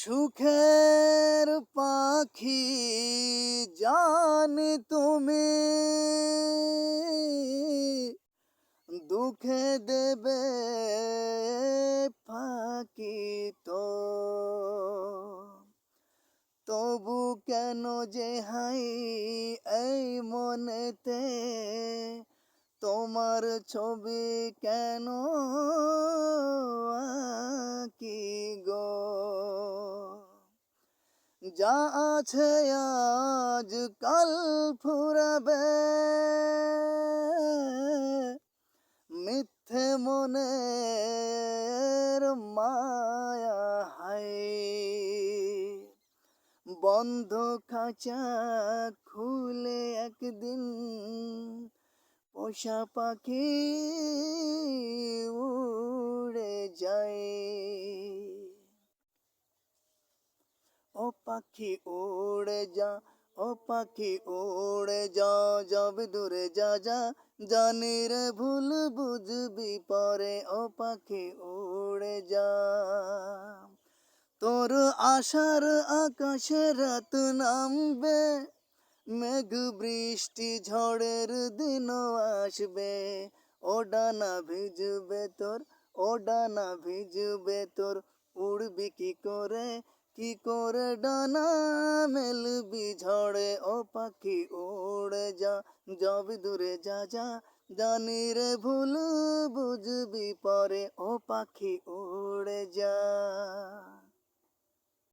সুখের পাখি জানি তুমি, দুঃখে দেবে ফাঁকি তো। তবু কেন যে হাই এই মনেতে, তোমার ছবি কেন আঁকি গো। যা আছে আজ কাল ফুরাবে, মিথ্যে মনের মায়া হায়। বন্ধ খাঁচা খুলে একদিন পোষা পাখি উড়ে যায়। ও পাখি উড়ে যা, ও পাখি উড়ে যা, যাবে দূরে যা যা, জানি রে ভুল বুঝবি পরে। ও পাখি উড়ে যা, তোর আশার আকাশে রাত নামবে, মেঘ বৃষ্টি ঝড়ের দিনও আসবে। ও ডানা ভিজবে তোর, ও ডানা ভিজবে তোর, উড়বি কি করে, কি করে ডানা মেলবি ঝড়ে। ও পাখি উড়ে যা, যাবি দূরে যা যা, জানি রে ভুল বুঝবি পরে। ও পাখি উড়ে যা।